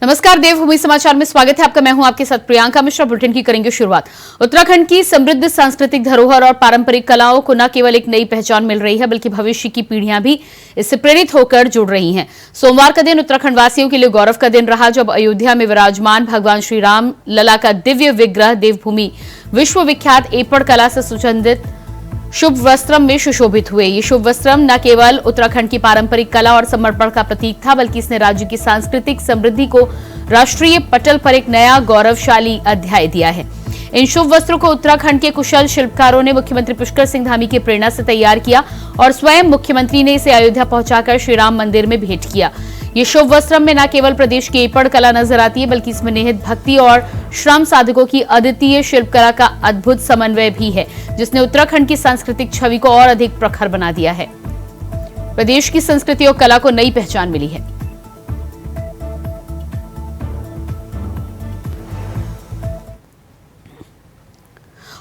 नमस्कार, देवभूमि समाचार में स्वागत है आपका। मैं हूं आपके साथ प्रियंका मिश्रा। बुलेटिन की करेंगे शुरुआत। उत्तराखंड की समृद्ध सांस्कृतिक धरोहर और पारंपरिक कलाओं को न केवल एक नई पहचान मिल रही है, बल्कि भविष्य की पीढ़ियां भी इससे प्रेरित होकर जुड़ रही हैं। सोमवार का दिन उत्तराखंड वासियों के लिए गौरव का दिन रहा, जब अयोध्या में विराजमान भगवान श्री राम लला का दिव्य विग्रह देवभूमि विश्वविख्यात एपड़ कला से सुगंधित शुभ वस्त्रम में सुशोभित हुए। ये शुभ वस्त्रम न केवल उत्तराखंड की पारंपरिक कला और समर्पण का प्रतीक था, बल्कि इसने राज्य की सांस्कृतिक समृद्धि को राष्ट्रीय पटल पर एक नया गौरवशाली अध्याय दिया है। इन शुभ वस्त्रों को उत्तराखंड के कुशल शिल्पकारों ने मुख्यमंत्री पुष्कर सिंह धामी की प्रेरणा से तैयार किया और स्वयं मुख्यमंत्री ने इसे अयोध्या पहुंचाकर श्री राम मंदिर में भेंट किया। ये शुभ वस्त्रम में न केवल प्रदेश की एपड़ कला नजर आती है, बल्कि इसमें निहित भक्ति और श्रम साधकों की अद्वितीय शिल्पकला का अद्भुत समन्वय भी है, जिसने उत्तराखंड की सांस्कृतिक छवि को और अधिक प्रखर बना दिया है। प्रदेश की संस्कृति और कला को नई पहचान मिली है।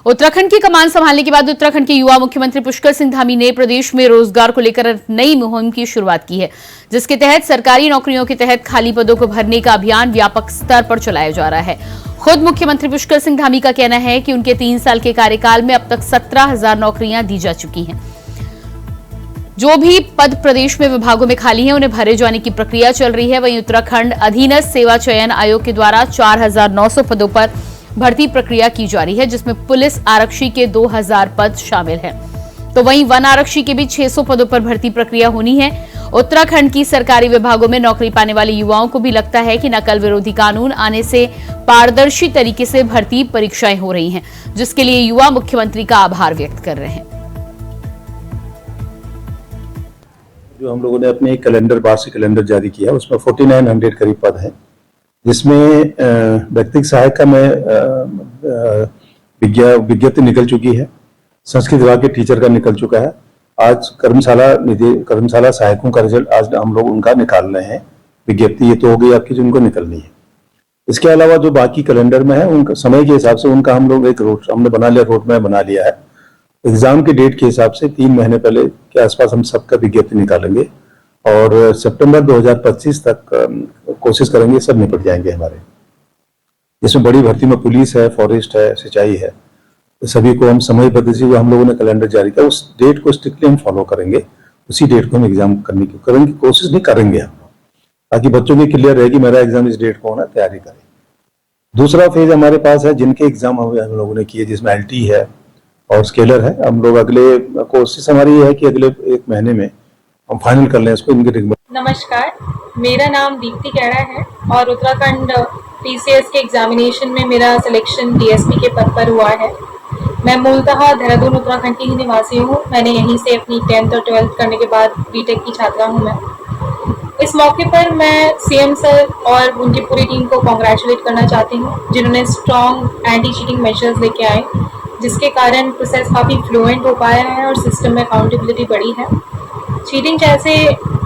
उत्तराखंड की कमान संभालने के बाद उत्तराखंड के युवा मुख्यमंत्री पुष्कर सिंह धामी ने प्रदेश में रोजगार को लेकर नई मुहिम की शुरुआत की है, जिसके तहत सरकारी नौकरियों के तहत खाली पदों को भरने का अभियान व्यापक स्तर पर चलाया जा रहा है। खुद मुख्यमंत्री पुष्कर सिंह धामी का कहना है कि उनके 3 साल के कार्यकाल में अब तक 17,000 नौकरियां दी जा चुकी हैं। जो भी पद प्रदेश में विभागों में खाली हैं, उन्हें भरे जाने की प्रक्रिया चल रही है। वहीं उत्तराखंड अधीनस्थ सेवा चयन आयोग के द्वारा 4,900 पदों पर भर्ती प्रक्रिया की जा रही है, जिसमें पुलिस आरक्षी के 2,000 पद शामिल हैं। तो वहीं वन आरक्षी के भी 600 पदों पर भर्ती प्रक्रिया होनी है। उत्तराखंड की सरकारी विभागों में नौकरी पाने वाले युवाओं को भी लगता है कि नकल विरोधी कानून आने से पारदर्शी तरीके से भर्ती परीक्षाएं हो रही हैं, जिसके लिए युवा मुख्यमंत्री का आभार व्यक्त कर रहे हैं। जो हम लोगों ने अपने वार्षिक कैलेंडर जारी किया, उसमें 4900 करीब पद है, जिसमें व्यक्तिगत सहायक का में विज्ञप्ति निकल चुकी है। संस्कृत विभाग के टीचर का निकल चुका है। आज कर्मशाला सहायकों का रिजल्ट आज हम लोग उनका निकाल रहे हैं। विज्ञप्ति ये तो हो गई आपकी, जिनको निकलनी है। इसके अलावा जो बाकी कैलेंडर में है, उनका समय के हिसाब से उनका हम लोग हमने बना लिया, रोड मैप बना लिया है। एग्जाम के डेट के हिसाब से 3 महीने पहले के आसपास हम सबका विज्ञप्ति निकालेंगे और सितंबर 2025 तक कोशिश करेंगे सब निपट जाएंगे हमारे। इसमें बड़ी भर्ती में पुलिस है, फॉरेस्ट है, सिंचाई है, तो सभी को हम समयबद्ध से जो हम लोगों ने कैलेंडर जारी किया, उस डेट को स्ट्रिक्टली हम फॉलो करेंगे। उसी डेट को हम एग्जाम करने की करेंगे, कोशिश नहीं करेंगे हम, ताकि बच्चों की क्लियर रहेगी मेरा एग्जाम इस डेट को होना, तैयारी करें। दूसरा फेज हमारे पास है, जिनके एग्जाम हम लोगों ने किए, जिसमें LT है और स्केलर है। हम लोग अगले कोशिश हमारी ये है कि अगले 1 महीने में हम फाइनल कर लें इसको। इनके नमस्कार, मेरा नाम दीप्ति कैड़ा है और उत्तराखंड PCS के एग्जामिनेशन में मेरा सिलेक्शन DSP के पद पर हुआ है। मैं मूलतः देहरादून उत्तराखंड की ही निवासी हूँ। मैंने यहीं से अपनी 10th और 12th करने के बाद BTech की छात्रा हूँ मैं। इस मौके पर मैं CM सर और उनकी पूरी टीम को कॉन्ग्रेचुलेट करना चाहती हूँ, जिन्होंने स्ट्रॉन्ग एंटी चीटिंग मेजर्स लेके आए, जिसके कारण प्रोसेस काफ़ी फ्लुएंट हो पाया है और सिस्टम में अकाउंटेबिलिटी बढ़ी है। चीटिंग जैसे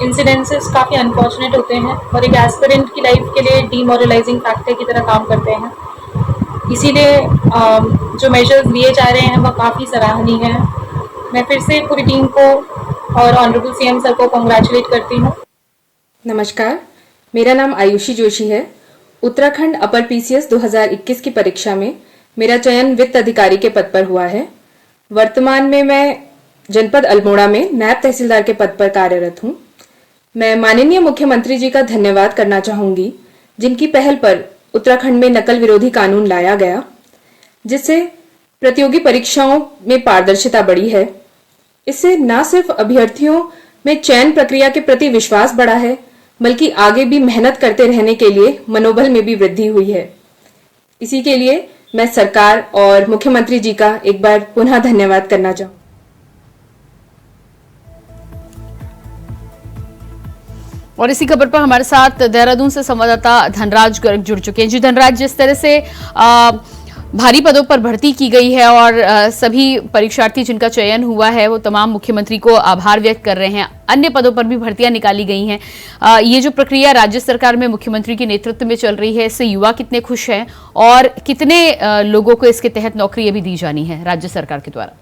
इंसिडेंसेस काफ़ी अनफॉर्चुनेट होते हैं और एक एस्पिरेंट की लाइफ के लिए डीमोरलाइजिंग फैक्टर की तरह काम करते हैं। इसीलिए जो मेजर्स लिए जा रहे हैं वह काफ़ी सराहनीय है। मैं फिर से पूरी टीम को और ऑनरेबल CM सर को कॉन्ग्रेचुलेट करती हूँ। नमस्कार, मेरा नाम आयुषी जोशी है। उत्तराखंड अपर PCS 2021 की परीक्षा में मेरा चयन वित्त अधिकारी के पद पर हुआ है। वर्तमान में मैं जनपद अल्मोड़ा में नायब तहसीलदार के पद पर कार्यरत हूँ। मैं माननीय मुख्यमंत्री जी का धन्यवाद करना चाहूंगी, जिनकी पहल पर उत्तराखंड में नकल विरोधी कानून लाया गया, जिससे प्रतियोगी परीक्षाओं में पारदर्शिता बढ़ी है। इससे न सिर्फ अभ्यर्थियों में चयन प्रक्रिया के प्रति विश्वास बढ़ा है, बल्कि आगे भी मेहनत करते रहने के लिए मनोबल में भी वृद्धि हुई है। इसी के लिए मैं सरकार और मुख्यमंत्री जी का एक बार पुनः धन्यवाद करना चाहूँ। और इसी खबर पर हमारे साथ देहरादून से संवाददाता धनराज गर्ग जुड़ चुके हैं। जी धनराज, जिस तरह से भारी पदों पर भर्ती की गई है और सभी परीक्षार्थी जिनका चयन हुआ है वो तमाम मुख्यमंत्री को आभार व्यक्त कर रहे हैं, अन्य पदों पर भी भर्तियां निकाली गई हैं। ये जो प्रक्रिया राज्य सरकार में मुख्यमंत्री के नेतृत्व में चल रही है, इससे युवा कितने खुश हैं और कितने लोगों को इसके तहत नौकरी अभी दी जानी है राज्य सरकार के द्वारा?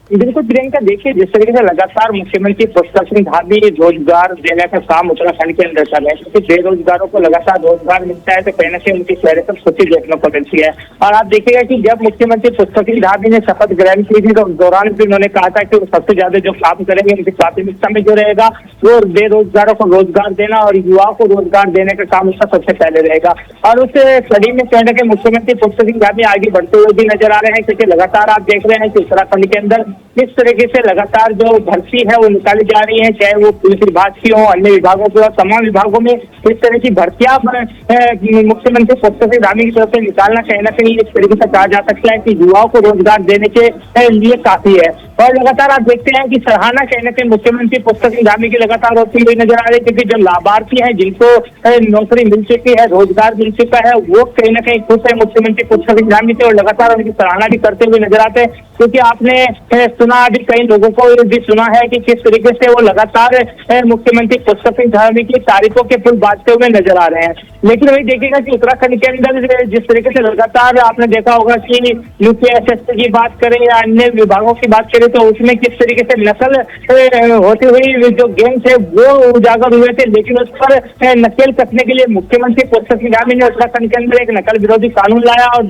बिल्कुल प्रियंका, देखिए जिस तरीके से लगातार मुख्यमंत्री पुष्कर सिंह धामी रोजगार देने का काम उत्तराखंड के अंदर कर रहे हैं, क्योंकि बेरोजगारों को लगातार रोजगार मिलता है तो कहीं ना कहीं उनकी चेहरे पर खुशी देखने को मिलती है। और आप देखिएगा कि जब मुख्यमंत्री पुष्कर सिंह धामी ने शपथ ग्रहण की थी तो उस दौरान भी उन्होंने कहा था कि वो सबसे ज्यादा जो काम करेंगे उनकी प्राथमिकता में जो रहेगा वो बेरोजगारों को रोजगार देना और युवाओं को रोजगार देने का काम उसका सबसे पहले रहेगा। और उस कड़ी में कहने के मुख्यमंत्री पुष्कर सिंह धामी आगे बढ़ते हुए भी नजर आ रहे हैं, क्योंकि लगातार आप देख रहे हैं कि उत्तराखंड के अंदर किस तरीके से लगातार जो भर्ती है वो निकाली जा रही है, चाहे वो पुलिस विभाग की हो, अन्य विभागों की हो, तमाम विभागों में इस तरह की भर्तियां मुख्यमंत्री पुष्कर सिंह धामी की तरफ से निकालना कहीं ना कहीं इस तरीके से कहा जा सकता है कि युवाओं को रोजगार देने के लिए काफी है। और लगातार आप देखते हैं कि सराहना कहीं ना कहीं मुख्यमंत्री पुष्कर सिंह धामी की लगातार होती हुई नजर आ रही है, क्योंकि जो लाभार्थी हैं जिनको नौकरी मिल चुकी है, रोजगार मिल चुका है, वो कहीं ना कहीं खुश है मुख्यमंत्री पुष्कर सिंह धामी से और लगातार उनकी सराहना भी करते हुए नजर आते हैं। क्योंकि आपने सुना, अभी कई लोगों को भी सुना है कि किस तरीके से वो लगातार मुख्यमंत्री पुष्कर सिंह धामी की तारीफों के फूल बांटते हुए नजर आ रहे हैं। लेकिन वही देखिएगा कि उत्तराखंड के अंदर जिस तरीके से लगातार आपने देखा होगा कि यूपीएसएससी की बात करें या अन्य विभागों की बात करें तो उसमें किस तरीके से नकल होती हुई जो गेम थे वो उजागर हुए थे, लेकिन उस पर नकेल कसने के लिए मुख्यमंत्री पुष्कर सिंह धामी ने उत्तराखंड के अंदर एक नकल विरोधी कानून लाया और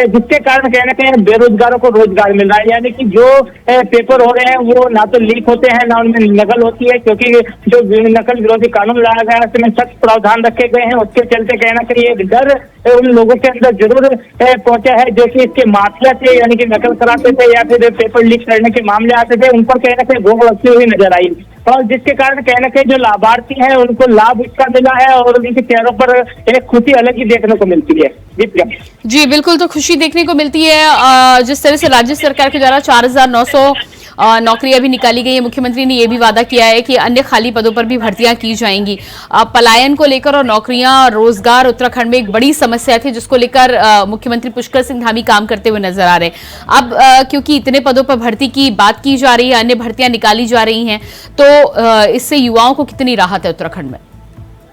जिसके कारण कहीं ना कहीं बेरोजगारों को रोजगार मिल रहा है। यानी कि जो पेपर हो रहे हैं वो ना तो लीक होते हैं ना उनमें नकल होती है, क्योंकि जो नकल विरोधी कानून लाया गया है उसमें सख्त प्रावधान रखे गए हैं। उसके चलते कहीं ना कहीं एक डर उन लोगों के अंदर जरूर पहुंचा है जो कि इसके माफिया थे, यानी कि नकल कराते थे या फिर पेपर लीक करने के मामले आते थे, उन पर कहीं ना कहीं रोक लगती हुई नजर आई। और जिसके कारण कहीं ना कहीं जो लाभार्थी हैं उनको लाभ इसका मिला है और उनके चेहरों पर एक खुशी अलग ही देखने को मिलती है। जी बिल्कुल, तो खुशी देखने को मिलती है। जिस तरह से राज्य सरकार के द्वारा 4,900 नौकरियां भी निकाली गई है, मुख्यमंत्री ने यह भी वादा किया है कि अन्य खाली पदों पर भी भर्तियां की जाएंगी। पलायन को लेकर और नौकरियां रोजगार उत्तराखंड में एक बड़ी समस्या थी, जिसको लेकर मुख्यमंत्री पुष्कर सिंह धामी काम करते हुए नजर आ रहे हैं। अब क्योंकि इतने पदों पर भर्ती की बात की जा रही है, अन्य भर्तियां निकाली जा रही हैं, तो इससे युवाओं को कितनी राहत है उत्तराखंड में?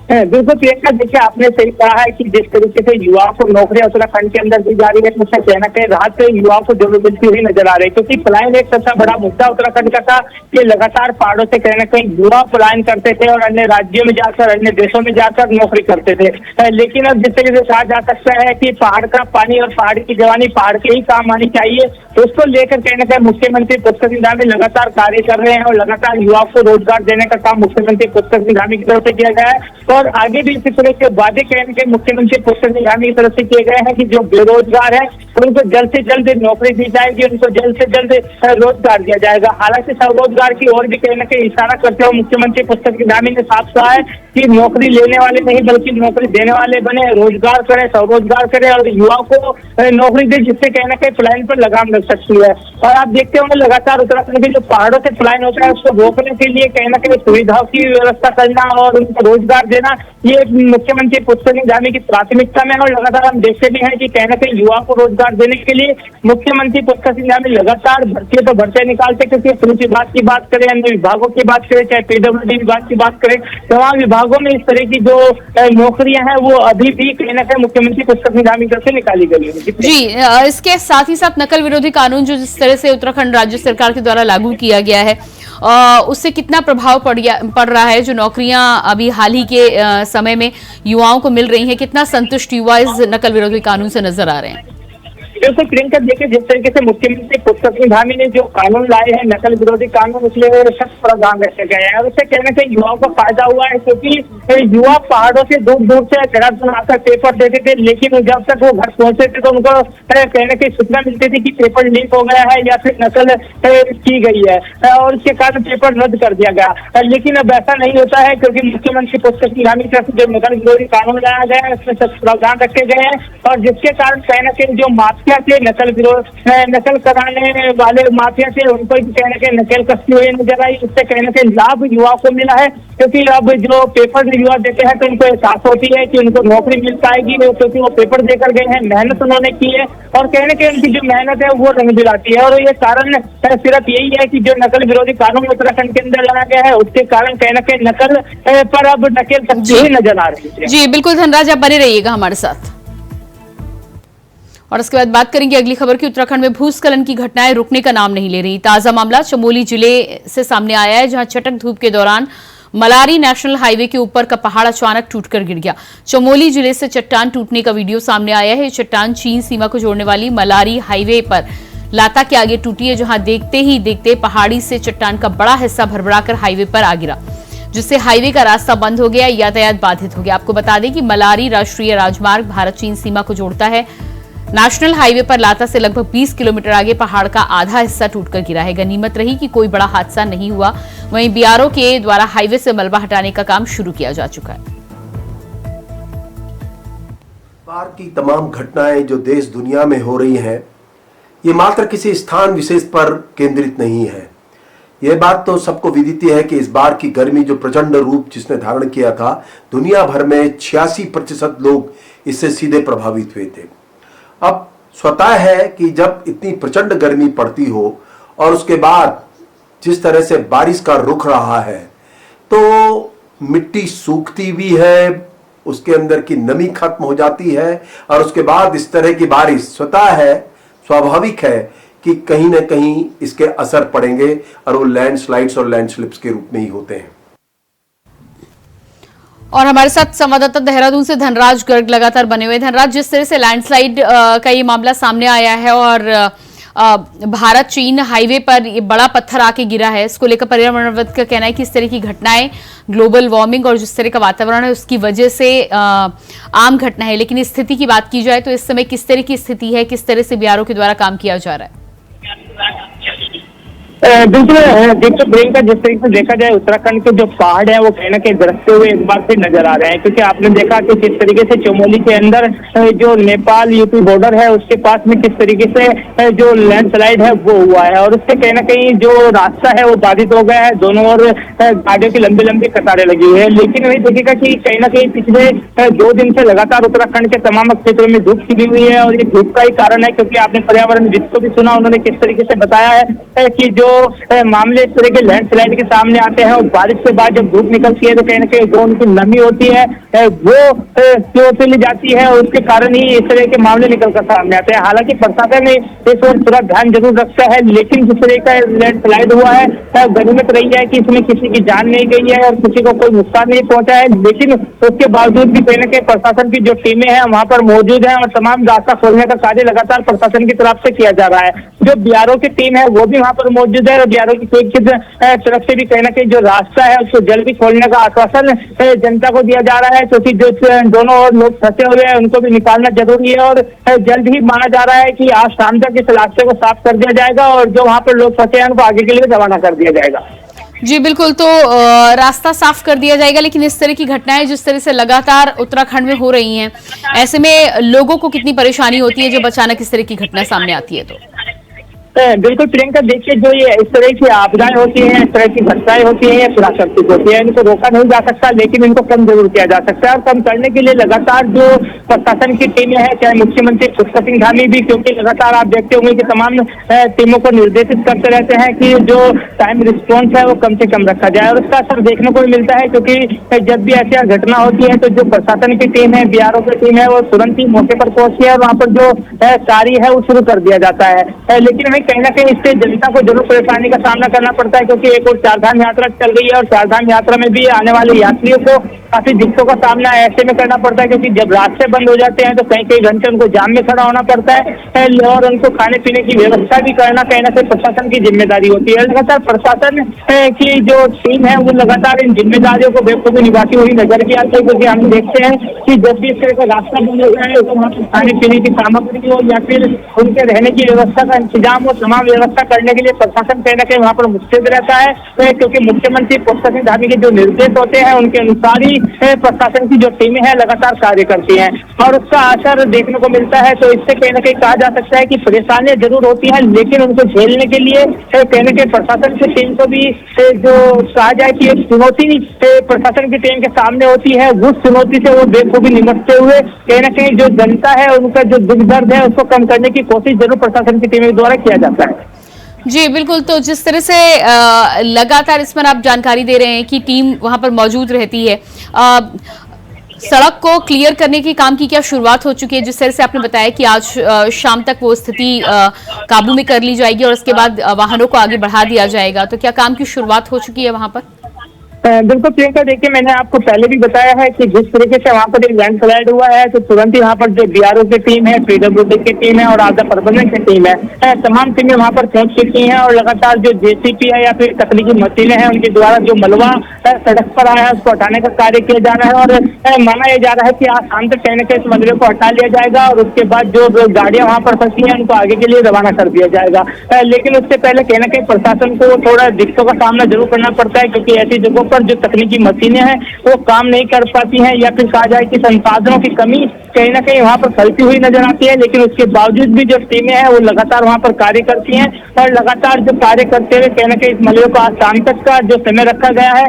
बिल्कुल प्रियंका, देखिए आपने सही कहा है कि जिस तरीके से युवाओं को नौकरियां उत्तराखंड के अंदर दी जा रही है उससे कहना कहीं राहत युवाओं को जरूर मिलती हुई नजर आ रही है, क्योंकि पलायन एक सबसे बड़ा मुद्दा उत्तराखंड का था कि लगातार पहाड़ों से कहना कहीं युवा पलायन करते थे और अन्य राज्यों में जाकर, अन्य देशों में जाकर नौकरी करते थे। लेकिन अब जिस तरीके से कहा जा सकता है कि पहाड़ का पानी और पहाड़ की जवानी पहाड़ के ही काम आनी चाहिए, तो उसको लेकर कहना कहीं मुख्यमंत्री पुष्कर सिंह धामी लगातार कार्य कर रहे हैं और लगातार युवाओं को रोजगार देने का काम मुख्यमंत्री पुष्कर सिंह धामी की तरफ से किया गया है। और आगे भी इसी तरह के वादे कहने के मुख्यमंत्री पुष्कर सिंह धामी की तरफ से किए गए हैं कि जो बेरोजगार है उनको जल्द से जल्द नौकरी दी जाएगी, उनको जल्द से जल्द रोजगार दिया जाएगा। हालांकि स्वरोजगार की ओर भी कहीं ना कहीं इशारा करते हुए मुख्यमंत्री पुष्कर सिंह धामी ने साफ कहा है कि नौकरी लेने वाले नहीं बल्कि नौकरी देने वाले बने, रोजगार करें, स्वरोजगार करें और युवाओं को नौकरी दे, जिससे कहीं ना कहीं पलायन पर लगाम लग सकती है। और आप देखते होंगे लगातार उत्तराखंड के जो पहाड़ों से पलायन होता है उसको रोकने के लिए कहीं ना कहीं सुविधाओं की व्यवस्था करना और उनको रोजगार देना, ये मुख्यमंत्री पुष्कर सिंह धामी की प्राथमिकता में। और लगातार हम देखते भी हैं कि कहीं ना कहीं युवाओं को रोजगार देने के लिए मुख्यमंत्री पुष्कर सिंह धामी लगातार भर्तियों तो भर्तियां निकालते, क्योंकि पुलिस विभाग की बात करें, अन्य विभागों की बात करें, चाहे पीडब्ल्यूडी विभाग की बात करें, तमाम विभागों में इस तरह की जो नौकरियां हैं वो अभी भी कहीं ना कहीं मुख्यमंत्री पुष्कर सिंह धामी की तरफ से निकाली गई है। जी, इसके साथ ही साथ नकल विरोधी कानून जो जिस तरह से उत्तराखंड राज्य सरकार के द्वारा लागू किया गया है, उससे कितना प्रभाव पड़ रहा है? जो नौकरियां अभी हाल ही के समय में युवाओं को मिल रही हैं, कितना संतुष्ट युवा इस नकल विरोधी कानून से नजर आ रहे हैं? बिल्कुल प्रियंका, देखिए जिस तरीके से मुख्यमंत्री पुष्कर सिंह धामी ने जो कानून लाए हैं नकल विरोधी कानून, उसमें सख्त प्रावधान रखे गए हैं और उससे कहने से युवाओं को फायदा हुआ है, क्योंकि युवा पहाड़ों से दूर दूर से देहरादून आकर पेपर देते थे, लेकिन जब तक वो घर पहुंचे थे तो उनको कहने की सूचना मिलती थी कि पेपर लीक हो गया है या फिर नकल की गई है और उसके कारण पेपर रद्द कर दिया गया। लेकिन अब ऐसा नहीं होता है, क्योंकि मुख्यमंत्री पुष्कर सिंह धामी की तरफ से जो नकल विरोधी कानून लाया गया है उसमें सख्त प्रावधान रखे गए हैं और जिसके कारण कहने के जो माफिया थे नकल कराने वाले माफिया थे उनको कहने के नकल कसती हुई नजर आई, उससे कहने के लाभ युवाओं को मिला है, क्योंकि अब जो पेपर युवा देते हैं तो उनको एहसास होती है कि उनको नौकरी मिल पाएगी, क्योंकि वो पेपर देकर गए हैं, मेहनत उन्होंने की है और कहने के उनकी जो मेहनत है वो रंग दिलाती है। और ये कारण सिर्फ यही है कि जो नकल विरोधी कानून उत्तराखंड के अंदर लाया गया है उसके कारण कहने के नकल पर अब नकेल कसती हुई नजर आ रही है। जी बिल्कुल, धनराज आप बने रहिएगा हमारे साथ। और इसके बाद बात करेंगे अगली खबर की। उत्तराखंड में भूस्खलन की घटनाएं रुकने का नाम नहीं ले रही। ताजा मामला चमोली जिले से सामने आया है, जहां चटक धूप के दौरान मलारी नेशनल हाईवे के ऊपर का पहाड़ अचानक टूटकर गिर गया। चमोली जिले से चट्टान टूटने का वीडियो सामने आया है। चट्टान चीन सीमा को जोड़ने वाली मलारी हाईवे पर लाता के आगे टूटी है, जहां देखते ही देखते पहाड़ी से चट्टान का बड़ा हिस्सा भरभराकर हाईवे पर आ गिरा, जिससे हाईवे का रास्ता बंद हो गया, यातायात बाधित हो गया। आपको बता दें कि मलारी राष्ट्रीय राजमार्ग भारत चीन सीमा को जोड़ता है। नेशनल हाईवे पर लाता से लगभग 20 किलोमीटर आगे पहाड़ का आधा हिस्सा टूटकर गिरा है। गनीमत रही कि कोई बड़ा हादसा नहीं हुआ। वहीं बीआरओ के द्वारा हाईवे से मलबा हटाने का काम शुरू किया जा चुका है। बार की तमाम घटनाएं जो देश दुनिया में हो रही हैं, ये मात्र किसी स्थान विशेष पर केंद्रित नहीं है। यह बात तो सबको विदित है कि इस बार की गर्मी जो प्रचंड रूप जिसने धारण किया था, दुनिया भर में 86% लोग इससे सीधे प्रभावित हुए थे। अब स्वतः है कि जब इतनी प्रचंड गर्मी पड़ती हो और उसके बाद जिस तरह से बारिश का रुख रहा है, तो मिट्टी सूखती भी है, उसके अंदर की नमी खत्म हो जाती है और उसके बाद इस तरह की बारिश स्वतः है, स्वाभाविक है कि कहीं ना कहीं इसके असर पड़ेंगे और वो लैंडस्लाइड्स और लैंडस्लिप्स के रूप में ही होते हैं। और हमारे साथ संवाददाता देहरादून से धनराज गर्ग लगातार बने हुए। धनराज, जिस तरह से लैंडस्लाइड का ये मामला सामने आया है और भारत चीन हाईवे पर ये बड़ा पत्थर आके गिरा है, इसको लेकर पर्यावरणविद का कहना है कि इस तरह की घटनाएं ग्लोबल वार्मिंग और जिस तरह का वातावरण है उसकी वजह से आम घटना है। लेकिन इस स्थिति की बात की जाए तो इस समय किस तरह की स्थिति है, किस तरह से बीआरओ के द्वारा काम किया जा रहा है? बिल्कुल देखिए प्रियंका, जिस तरीके से देखा जाए उत्तराखंड के जो पहाड़ है वो कहीं ना कहीं दरसते हुए एक बार फिर नजर आ रहे हैं, क्योंकि आपने देखा कि किस तरीके से चमोली के अंदर जो नेपाल यूपी बॉर्डर है उसके पास में किस तरीके से जो लैंडस्लाइड है वो हुआ है और उससे कहीं ना कहीं जो रास्ता है वो बाधित हो गया है। दोनों ओर गाड़ियों की लंबी लंबी कतारें लगी हुई है। लेकिन वही देखिएगा कि कहीं ना कहीं पिछले 2 दिन से लगातार उत्तराखंड के तमाम क्षेत्रों में धूप खिली हुई है और ये धूप का ही कारण है, क्योंकि आपने पर्यावरणविद को भी सुना, उन्होंने किस तरीके से बताया है कि जो मामले इस तरह के लैंडस्लाइड के सामने आते हैं और बारिश के बाद जब धूप निकलती है तो कहीं ना कहीं जो उनकी नमी होती है वो चली जाती है और उसके कारण ही इस तरह के मामले निकल कर सामने आते हैं। हालांकि प्रशासन इस ओर पूरा ध्यान जरूर रखता है, लेकिन जिस तरह का लैंडस्लाइड हुआ है गनीमत रही है कि इसमें किसी की जान नहीं गई है और किसी को कोई नुकसान नहीं पहुंचा है। लेकिन उसके बावजूद भी कहीं ना कहीं प्रशासन की जो टीमें हैं वहां पर मौजूद है और तमाम रास्ता खोलने का कार्य लगातार प्रशासन की तरफ से किया जा रहा है। जो बीआरओ की टीम है वो भी वहां पर मौजूद है और बीआरओ की टीम की तरफ से भी कहीं ना कहीं जो रास्ता है उसको जल्दी खोलने का आश्वासन जनता को दिया जा रहा है, क्योंकि जो दोनों और लोग फंसे हुए हैं उनको भी निकालना जरूरी है और जल्द ही माना जा रहा है कि आज शाम तक इस रास्ते को साफ कर दिया जाएगा और जो वहां पर लोग फंसे हैं उनको आगे के लिए रवाना कर दिया जाएगा। जी बिल्कुल, तो रास्ता साफ कर दिया जाएगा, लेकिन इस तरह की घटनाएं जिस तरह से लगातार उत्तराखंड में हो रही हैं, ऐसे में लोगों को कितनी परेशानी होती है जब अचानक इस तरह की घटना सामने आती है? तो बिल्कुल प्रियंका, देखिए जो ये इस तरह की आपदाएं होती हैं, इस तरह की घटनाएं होती हैं, ये प्राकृतिक होती है, इनको रोका नहीं जा सकता, लेकिन इनको कम जरूर किया जा सकता है और कम करने के लिए लगातार जो प्रशासन की टीमें हैं, चाहे मुख्यमंत्री पुष्कर सिंह धामी भी, क्योंकि लगातार आप देखते होंगे कि तमाम टीमों को निर्देशित करते रहते हैं कि जो टाइम रिस्पॉन्स है वो कम से कम रखा जाए और उसका असर देखने को मिलता है, क्योंकि जब भी ऐसी घटना होती है तो जो प्रशासन की टीम है, बीआरओ की टीम है, वो तुरंत ही मौके पर पहुंचती है और वहाँ पर जो कार्य है वो शुरू कर दिया जाता है। लेकिन कहीं ना कहीं इससे जनता को जरूर परेशानी का सामना करना पड़ता है, क्योंकि एक और चारधाम यात्रा चल रही है और चारधाम यात्रा में भी आने वाले यात्रियों को काफी दिक्कतों का सामना ऐसे में करना पड़ता है, क्योंकि जब रास्ते बंद हो जाते हैं तो कई कई घंटे उनको जाम में खड़ा होना पड़ता है और उनको खाने पीने की व्यवस्था भी करना कहीं ना कहीं प्रशासन की जिम्मेदारी होती है। लगातार प्रशासन की जो टीम है वो लगातार इन जिम्मेदारियों को बेखूबी निभाती हुई नजर भी आती है, क्योंकि हम देखते हैं कि जब भी इस तरह का रास्ता बंद हो जाए तो वहाँ पर खाने पीने की सामग्री हो या फिर उनके रहने की व्यवस्था का इंतजाम हो, तमाम व्यवस्था करने के लिए प्रशासन कहीं ना कहीं वहाँ पर मुस्तैद रहता है, क्योंकि मुख्यमंत्री पुष्कर सिंह धामी के जो निर्देश होते हैं उनके अनुसार ही प्रशासन की जो टीमें हैं लगातार कार्य करती हैं और उसका असर देखने को मिलता है। तो इससे कहीं ना कहीं कहा जा सकता है कि परेशानियां जरूर होती हैं, लेकिन उनको झेलने के लिए कहीं ना कहीं प्रशासन की टीम को भी जो कहा जाए कि एक चुनौती प्रशासन की टीम के सामने होती है, उस चुनौती से वो बेखूबी निपटते हुए कहीं ना कहीं जो जनता है उनका जो दुख दर्द है उसको कम करने की कोशिश जरूर प्रशासन की टीम द्वारा किया जाता है। जी बिल्कुल, तो जिस तरह से लगातार इस पर आप जानकारी दे रहे हैं कि टीम वहां पर मौजूद रहती है, सड़क को क्लियर करने के काम की क्या शुरुआत हो चुकी है? जिस तरह से आपने बताया कि आज शाम तक वो स्थिति काबू में कर ली जाएगी और उसके बाद वाहनों को आगे बढ़ा दिया जाएगा, तो क्या काम की शुरुआत हो चुकी है वहां पर? बिल्कुल प्रियंका, देखिए मैंने आपको पहले भी बताया है कि जिस तरीके से वहाँ पर एक लैंडस्लाइड हुआ है तो तुरंत ही वहाँ पर जो बीआरओ की टीम है, पीडब्ल्यूडी की टीम है और आपदा प्रबंधन की टीम है, तमाम टीमें वहाँ पर पहुंच चुकी हैं और लगातार जो जेसीपी है या फिर तकनीकी मशीनें हैं उनके द्वारा जो मलबा सड़क पर आया है उसको हटाने का कार्य किया जा रहा है और माना यह जा रहा है कि आज शाम तक कहीं न कहीं इस मलबे को हटा लिया जाएगा और उसके बाद जो गाड़ियां वहाँ पर फंसी हैं उनको आगे के लिए रवाना कर दिया जाएगा। लेकिन उससे पहले कहीं न कहीं प्रशासन को थोड़ा दिक्कतों का सामना जरूर करना पड़ता है, क्योंकि ऐसी जगहों पर जो तकनीकी मशीनें हैं वो काम नहीं कर पाती हैं या फिर कहा जाए कि संसाधनों की कमी कहीं ना कहीं वहाँ पर फैलती हुई नजर आती है। लेकिन उसके बावजूद भी जो टीमें हैं वो लगातार वहाँ पर कार्य करती हैं और लगातार जो कार्य करते हुए कहीं ना कहीं इस मलबे को आज शाम तक का जो समय रखा गया है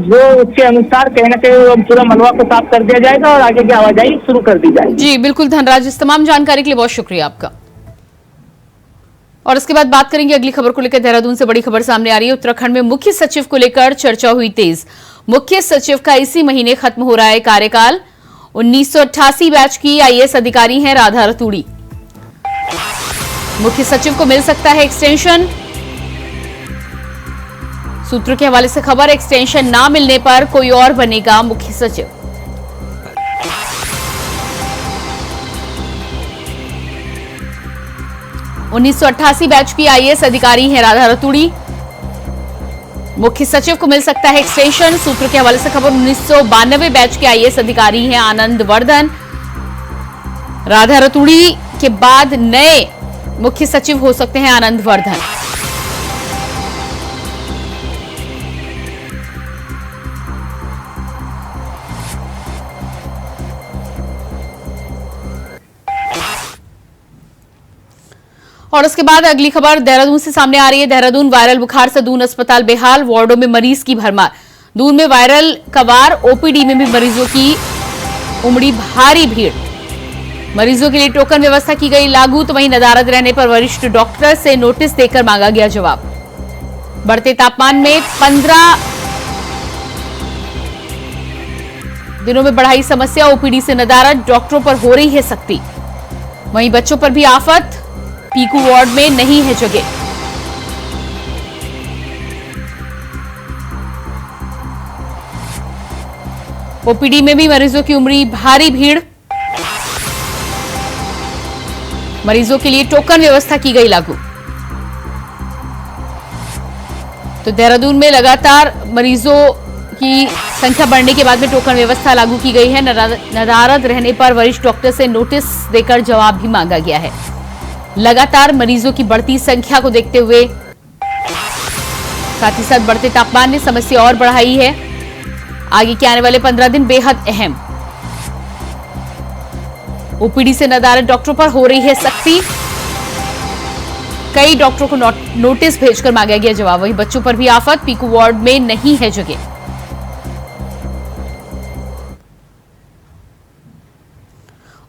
वो उसके अनुसार कहीं ना कहीं पूरा मलबा को साफ कर दिया जाएगा और आगे की आवाजाही शुरू कर दी जाएगी। जी बिल्कुल धनराज, इस तमाम जानकारी के लिए बहुत शुक्रिया आपका। और इसके बाद बात करेंगे अगली खबर को लेकर। देहरादून से बड़ी खबर सामने आ रही है। उत्तराखंड में मुख्य सचिव को लेकर चर्चा हुई तेज। मुख्य सचिव का इसी महीने खत्म हो रहा है कार्यकाल। 1988 बैच की आईएएस अधिकारी हैं राधा रतूड़ी। मुख्य सचिव को मिल सकता है एक्सटेंशन। सूत्रों के हवाले से खबर, एक्सटेंशन ना मिलने पर कोई और बनेगा मुख्य सचिव। उन्नीस बैच की आईएएस अधिकारी हैं राधा रतूड़ी। मुख्य सचिव को मिल सकता है एक्सटेंशन। सूत्रों के हवाले से खबर, 1992 बैच के आईएएस अधिकारी हैं आनंद वर्धन। राधा रतूड़ी के बाद नए मुख्य सचिव हो सकते हैं आनंद वर्धन। और उसके बाद अगली खबर देहरादून से सामने आ रही है। देहरादून वायरल बुखार से दून अस्पताल बेहाल, वार्डों में मरीज की भरमार। दून में वायरल का वार, ओपीडी में भी मरीजों की उमड़ी भारी भीड़। मरीजों के लिए टोकन व्यवस्था की गई लागू, तो वहीं नदारद रहने पर वरिष्ठ डॉक्टर से नोटिस देकर मांगा गया जवाब। बढ़ते तापमान में 15 दिनों में बढ़ाई समस्या, ओपीडी से नदारद, डॉक्टरों पर हो रही है सख्ती। वहीं बच्चों पर भी आफत, पीकू वार्ड में नहीं है जगह। ओपीडी में भी मरीजों की उमड़ी भारी भीड़। मरीजों के लिए टोकन व्यवस्था की गई लागू। तो देहरादून में लगातार मरीजों की संख्या बढ़ने के बाद में टोकन व्यवस्था लागू की गई है। नदारद रहने पर वरिष्ठ डॉक्टर से नोटिस देकर जवाब भी मांगा गया है। लगातार मरीजों की बढ़ती संख्या को देखते हुए साथ ही साथ बढ़ते तापमान ने समस्या और बढ़ाई है। आगे के आने वाले 15 दिन बेहद अहम। ओपीडी से नदारद डॉक्टरों पर हो रही है सख्ती। कई डॉक्टरों को नोटिस भेजकर मांगा गया जवाब। वहीं बच्चों पर भी आफत, पीकू वार्ड में नहीं है जगह।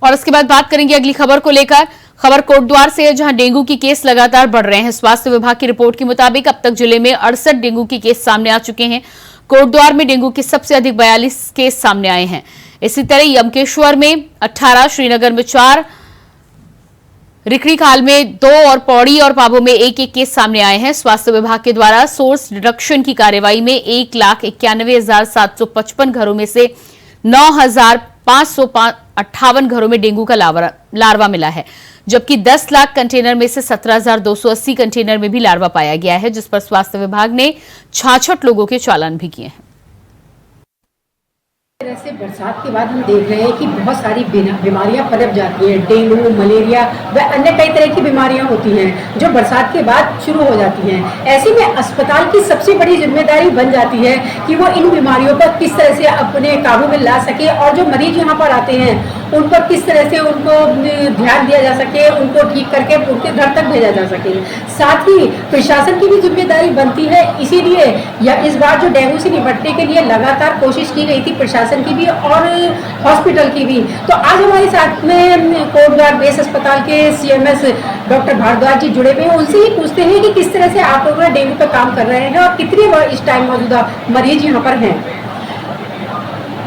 और उसके बाद बात करेंगे अगली खबर को लेकर। खबर कोटद्वार से है, जहां डेंगू के केस लगातार बढ़ रहे हैं। स्वास्थ्य विभाग की रिपोर्ट के मुताबिक अब तक जिले में 68 डेंगू के केस सामने आ चुके हैं। कोटद्वार में डेंगू के सबसे अधिक 42 केस सामने आए हैं। इसी तरह यमकेश्वर में 18, श्रीनगर में 4, रिकड़ीखाल में 2 और पौड़ी और पाबो में 1-1 केस सामने आए हैं। स्वास्थ्य विभाग के द्वारा सोर्स डिडक्शन की कार्यवाही में 1,91,755 घरों में से 9,558 घरों में डेंगू का लार्वा मिला है, जबकि 10 लाख कंटेनर में से 17,280 कंटेनर में भी लार्वा पाया गया है, जिस पर स्वास्थ्य विभाग ने 66 लोगों के चालान भी किए हैं। तरह से बरसात के बाद हम देख रहे हैं कि बहुत सारी बीमारियां पनप जाती हैं। डेंगू, मलेरिया व अन्य कई तरह की बीमारियां होती हैं जो बरसात के बाद शुरू हो जाती हैं। ऐसे में अस्पताल की सबसे बड़ी जिम्मेदारी बन जाती है कि वो इन बीमारियों पर किस तरह से अपने काबू में ला सके और जो मरीज यहाँ पर आते हैं उन पर किस तरह से उनको ध्यान दिया जा सके, उनको ठीक करके उनके घर तक भेजा जा सके। साथ ही प्रशासन की भी जिम्मेदारी बनती है। इसीलिए इस बार जो डेंगू से निपटने के लिए लगातार कोशिश की गई थी प्रशासन की भी और हॉस्पिटल की भी। तो आज हमारे साथ में कोटद्वार बेस अस्पताल के सीएमएस डॉक्टर भारद्वाज जी जुड़े हुए हैं। उनसे ही पूछते हैं कि किस तरह से आप लोग डेंगू पर काम कर रहे हैं और कितने इस टाइम मौजूदा मरीज यहाँ पर हैं।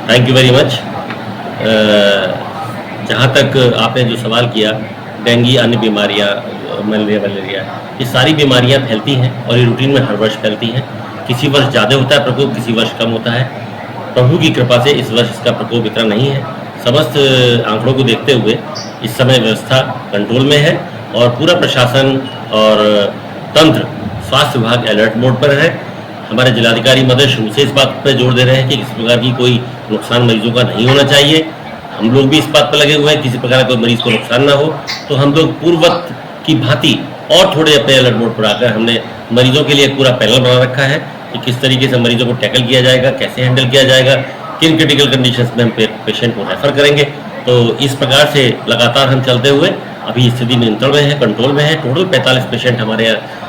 Thank you very much. जहाँ तक आपने जो सवाल किया, डेंगू, अन्य बीमारियाँ, मलेरिया, ये सारी बीमारियाँ फैलती हैं और ये रूटीन में हर वर्ष फैलती हैं। किसी वर्ष ज़्यादा होता है प्रकोप, किसी वर्ष कम होता है। प्रभु की कृपा से इस वर्ष इसका प्रकोप इतना नहीं है। समस्त आंकड़ों को देखते हुए इस समय व्यवस्था कंट्रोल में है और पूरा प्रशासन और तंत्र, स्वास्थ्य विभाग अलर्ट मोड पर है। हमारे जिलाधिकारी मदद शुरू से इस बात पर जोर दे रहे हैं कि किसी प्रकार की कोई नुकसान मरीजों का नहीं होना चाहिए। हम लोग भी इस बात पर लगे हुए हैं किसी प्रकार का कोई मरीज को नुकसान ना हो। तो हम लोग पूर्ववत की भांति और थोड़े अपने अलर्ट मोड पर आकर हमने मरीजों के लिए पूरा पैनल बना रखा है कि किस तरीके से मरीजों को टैकल किया जाएगा, कैसे हैंडल किया जाएगा, किन क्रिटिकल कंडीशंस में हम पेशेंट को रेफर करेंगे। तो इस प्रकार से लगातार हम चलते हुए अभी स्थिति नियंत्रण में है, कंट्रोल में है। टोटल 45 पेशेंट हमारे यहाँ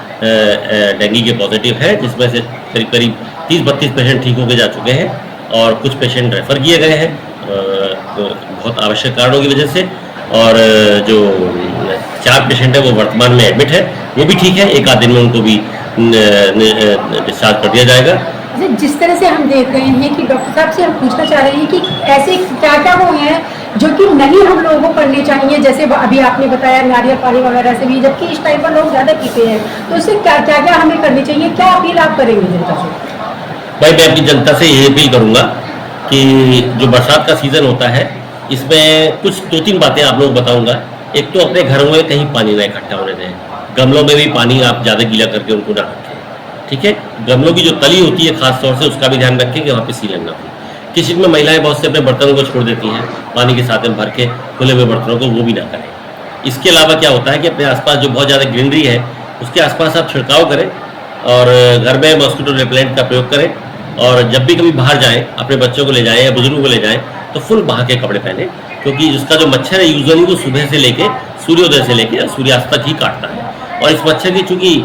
डेंगू के पॉजिटिव है, जिसमें से करीब करीब 30-32 पेशेंट ठीक होकर जा चुके हैं और कुछ पेशेंट रेफर किए गए हैं बहुत आवश्यक कारणों की वजह से। और जो 4 पेशेंट है वो वर्तमान में एडमिट है, वो भी ठीक है। एक आध दिन में उनको भी डिस्चार्ज कर दिया जाएगा। जिस तरह से हम देख रहे हैं कि डॉक्टर साहब से हम पूछना चाह रहे हैं कि ऐसे क्या क्या वो हैं जो कि नहीं हम लोगों को करने चाहिए, जैसे अभी आपने बताया नारियल पानी वगैरह से भी, जबकि इस टाइम पर लोग ज़्यादा पीते हैं, तो उससे क्या क्या हमें करनी चाहिए, क्या अपील आप करेंगे जनता से? भाई मैं अपनी जनता से ये अपील करूँगा कि जो बरसात का सीज़न होता है इसमें कुछ 2-3 बातें आप लोग बताऊँगा। एक तो अपने घरों में कहीं पानी ना इकट्ठा होने दें, गमलों में भी पानी आप ज़्यादा गीला करके उनको ना रखें, ठीक है। गमलों की जो तली होती है खास तौर से उसका भी ध्यान रखें कि वहाँ पे सीलन ना हो। किसी में महिलाएं बहुत से अपने बर्तनों को छोड़ देती हैं पानी के साथ में भर के, खुले हुए बर्तनों को, वो भी ना करें। इसके अलावा क्या होता है कि अपने आसपास जो बहुत ज़्यादा ग्रीनरी है उसके आसपास आप छिड़काव करें और घर में मॉस्किटो रिपेलेंट का प्रयोग करें। और जब भी कभी बाहर जाएं, अपने बच्चों को ले जाएं या बुजुर्गों को ले जाएं तो फुल बहा के कपड़े पहने, क्योंकि जिसका जो मच्छर है यूजुअली वो सुबह से लेके सूर्योदय से लेके सूर्यास्त तक ही काटता है। और इस मच्छर की चूंकि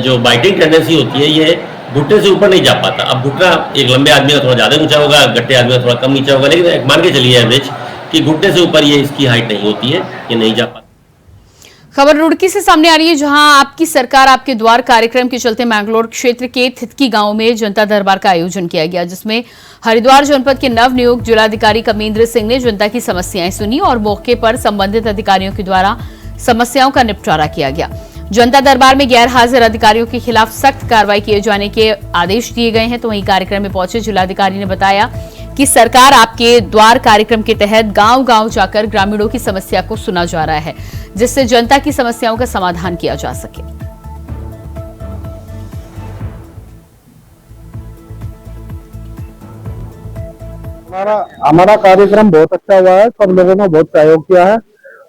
जो बाइटिंग टेंडेंसी होती है ये घुटने से ऊपर नहीं जा पाता। अब घुटना एक लंबे आदमी का थोड़ा ज़्यादा ऊंचा होगा, गट्टे आदमी का थोड़ा कम नीचा होगा, लेकिन मान के चलिए एवरेज कि घुटने से ऊपर ये इसकी हाइट नहीं होती है, ये नहीं जा पाता। खबर रुड़की से सामने आ रही है, जहां आपकी सरकार आपके द्वार कार्यक्रम के चलते मैंगलोर क्षेत्र के थितकी गांव में जनता दरबार का आयोजन किया गया, जिसमें हरिद्वार जनपद के नवनियुक्त जिलाधिकारी कमेंद्र सिंह ने जनता की समस्याएं सुनी और मौके पर संबंधित अधिकारियों के द्वारा समस्याओं का निपटारा किया गया। जनता दरबार में गैर हाजिर अधिकारियों के खिलाफ सख्त कार्रवाई किए जाने के आदेश दिए गए हैं। तो वहीं कार्यक्रम में पहुंचे जिलाधिकारी ने बताया कि सरकार आपके द्वार कार्यक्रम के तहत गांव-गांव जाकर ग्रामीणों की समस्या को सुना जा रहा है, जिससे जनता की समस्याओं का समाधान किया जा सके। हमारा कार्यक्रम बहुत अच्छा हुआ है, सब लोगों ने बहुत सहयोग किया है।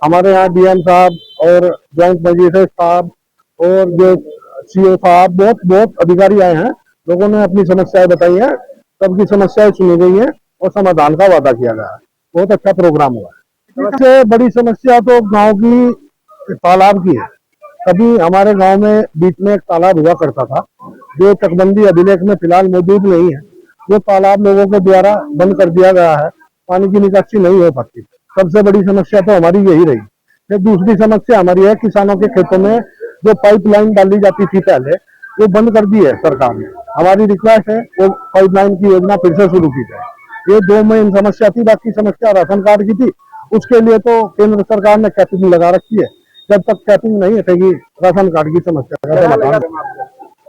हमारे यहाँ डीएम साहब और जॉइंट मजिस्ट्रेट साहब और जो सीओ साहब, बहुत अधिकारी आए हैं। लोगों ने अपनी समस्याएं बताई हैं, सबकी समस्याएं सुनी गई हैं और समाधान का वादा किया गया है। बहुत अच्छा प्रोग्राम हुआ है। सबसे बड़ी समस्या तो गांव की तालाब की है। कभी हमारे गांव में बीच में एक तालाब हुआ करता था जो तकबंदी अभिलेख में फिलहाल मौजूद नहीं है। वो तालाब लोगों के द्वारा बंद कर दिया गया है, पानी की निकासी नहीं हो पाती। सबसे बड़ी समस्या तो हमारी यही रही। फिर दूसरी समस्या हमारी है, किसानों के खेतों में जो पाइपलाइन डाली जाती थी पहले, वो बंद कर दी है सरकार ने। हमारी रिक्वेस्ट है वो पाइपलाइन की योजना फिर से शुरू की जाए। ये 2 मेन समस्या थी। बाकी समस्या राशन कार्ड की थी, उसके लिए तो केंद्र सरकार ने कैपिंग लगा रखी है। जब तक कैपिंग नहीं हटेगी राशन कार्ड की समस्या का समाधान।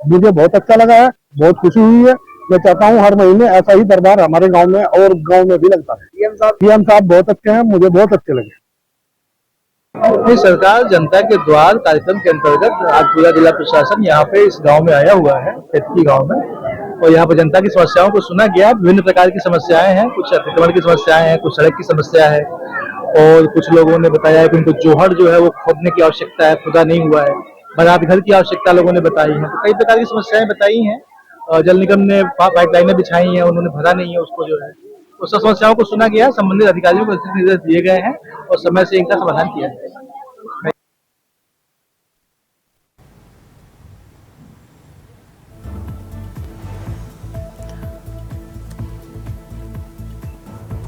मुझे बहुत अच्छा लगा है, बहुत खुशी हुई है। मैं चाहता हूँ हर महीने ऐसा ही दरबार हमारे गांव में और गांव में भी लगता है। सीएम साहब बहुत अच्छे हैं, मुझे बहुत अच्छे लगे। अपनी सरकार जनता के द्वार कार्यक्रम के अंतर्गत आज पूरा जिला प्रशासन यहाँ पे इस गांव में आया हुआ है, थितकी गांव में, और यहाँ पे जनता की समस्याओं को सुना गया। विभिन्न प्रकार की समस्याएं हैं, कुछ अतिक्रमण की समस्याएं हैं, कुछ सड़क की समस्या है, और कुछ लोगों ने बताया है कि उनको जोहड़ जो है वो खोदने की आवश्यकता है, खुदा नहीं हुआ है। बरात घर की आवश्यकता लोगों ने बताई है। तो कई प्रकार की समस्याएं बताई हैं। जल निगम ने पाइपलाइनें बिछाई हैं, उन्होंने भरा नहीं है उसको जो है। तो सब समस्याओं को सुना गया, संबंधित अधिकारियों को निर्देश दिए गए हैं और समय से इनका समाधान किया जाएगा।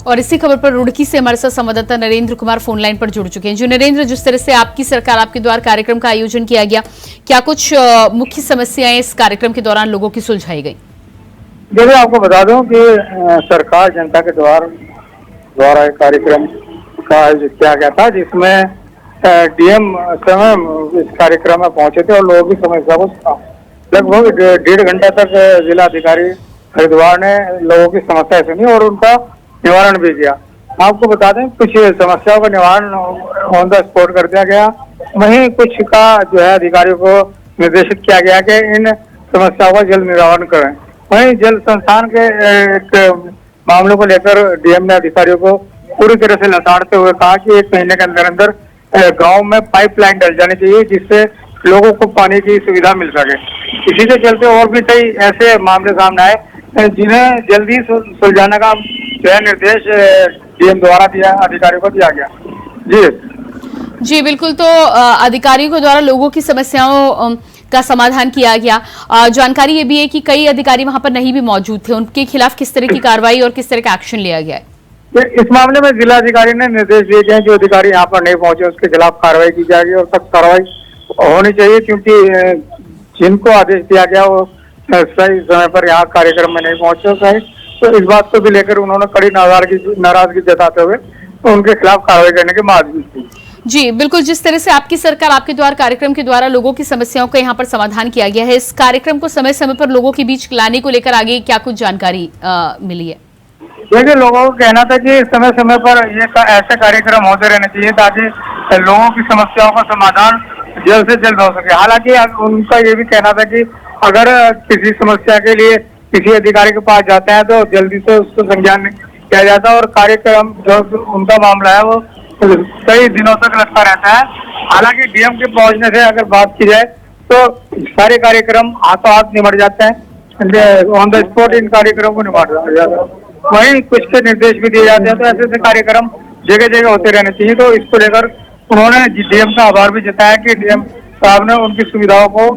और इसी खबर पर रुड़की से हमारे साथ संवाददाता नरेंद्र कुमार फोन लाइन पर जुड़ चुके हैं। जो नरेंद्र, जिस तरह से आपकी सरकार आपके द्वार कार्यक्रम का आयोजन किया गया, क्या कुछ मुख्य समस्याएं इस कार्यक्रम के दौरान लोगों की सुलझाई गई? देखिए, आपको बता दूं कि सरकार जनता के द्वार द्वारा एक कार्यक्रम का आयोजित किया गया था, जिसमें डीएम स्वयं इस कार्यक्रम में पहुंचे थे और लोगों की समस्या को सुना। लगभग 1.5 घंटा तक जिलाधिकारी हरिद्वार ने लोगों की समस्याएं सुनी और उनका निवारण भी किया। आपको बता दें, कुछ समस्याओं का निवारण ऑन द स्पॉट कर दिया गया, वहीं कुछ का जो है अधिकारियों को निर्देशित किया गया कि इन समस्याओं का जल्द निवारण करें। वहीं जल संस्थान के एक मामलों को लेकर डीएम ने अधिकारियों को पूरी तरह से लताड़ते हुए कहा कि 1 महीने के अंदर अंदर गांव में पाइपलाइन डल जानी चाहिए, जिससे लोगों को पानी की सुविधा मिल सके। इसी के चलते और भी कई ऐसे मामले सामने आए जिन्हें जल्दी सुलझाने का जो है निर्देश डीएम द्वारा अधिकारियों को दिया गया। जी बिल्कुल। तो अधिकारियों के द्वारा लोगों की समस्याओं का समाधान किया गया। जानकारी ये भी है कि कई अधिकारी वहां पर नहीं भी मौजूद थे, उनके खिलाफ किस तरह की कार्रवाई और किस तरह का एक्शन लिया गया है? इस मामले में जिलाधिकारी ने निर्देश दिए गए, जो अधिकारी यहाँ पर नहीं पहुंचे उसके खिलाफ कार्रवाई की जाएगी और सख्त कार्रवाई होनी चाहिए, क्योंकि जिनको आदेश दिया गया वो सही समय पर यहाँ कार्यक्रम में नहीं पहुंचे सही। तो इस बात को भी लेकर उन्होंने कड़ी नाराजगी जताते हुए उनके खिलाफ कार्रवाई करने की मांग की। जी बिल्कुल। जिस तरह से आपकी सरकार आपके द्वारा कार्यक्रम के द्वारा लोगों की समस्याओं का यहाँ पर समाधान किया गया है, इस कार्यक्रम को समय समय पर लोगों के बीच लाने को लेकर आगे क्या कुछ जानकारी मिली है? देखिए, लोगों को कहना था कि समय समय पर ये ऐसे कार्यक्रम होते रहने चाहिए ताकि लोगों की समस्याओं का समाधान जल्द से जल्द हो सके। हालांकि उनका ये भी कहना था कि अगर किसी समस्या के लिए किसी अधिकारी के पास जाते हैं तो जल्दी से उसको संज्ञान किया जाता है और कार्यक्रम जो उनका मामला है वो कई दिनों तक लगता रहता है। हालांकि डीएम के पहुंचने से अगर बात की जाए तो सारे कार्यक्रम हाथों हाथ निमट जाते हैं, ऑन द स्पॉट इन कार्यक्रम को निमट जाता है। वहीं कुछ के निर्देश भी दिए जाते हैं, तो ऐसे कार्यक्रम जगह जगह होते रहने चाहिए। तो इसको लेकर उन्होंने डीएम का आभार भी जताया कि डीएम साहब ने उनकी सुविधाओं को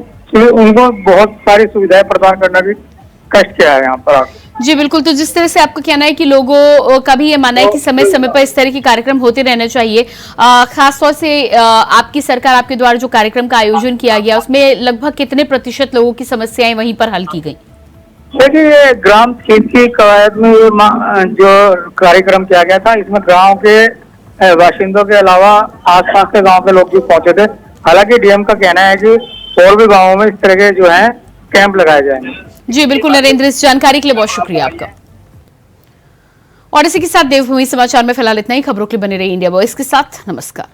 उनको बहुत सारी सुविधाएं प्रदान करना भी कष्ट किया है यहाँ पर। जी बिल्कुल। तो जिस तरह से आपको कहना है कि लोगों का भी ये मानना है कि समय समय पर इस तरह के कार्यक्रम होते रहने चाहिए, खासतौर से आपकी सरकार आपके द्वारा जो कार्यक्रम का आयोजन किया गया उसमें लगभग कितने प्रतिशत लोगों की समस्याएं वहीं पर हल की गई? देखिए, ये ग्राम खेत की कवायद में जो कार्यक्रम किया गया था, इसमें गांव के बाशिंदों के अलावा आसपास के गांव के लोग भी पहुंचे थे। हालांकि डीएम का कहना है कि और भी गांवों में इस तरह के जो है कैंप लगाए जाएंगे। जी बिल्कुल नरेंद्र, इस जानकारी के लिए बहुत शुक्रिया आपका। और इसी के साथ देवभूमि समाचार में फिलहाल इतना ही। खबरों के लिए बने रही इंडिया वॉइस के साथ। नमस्कार।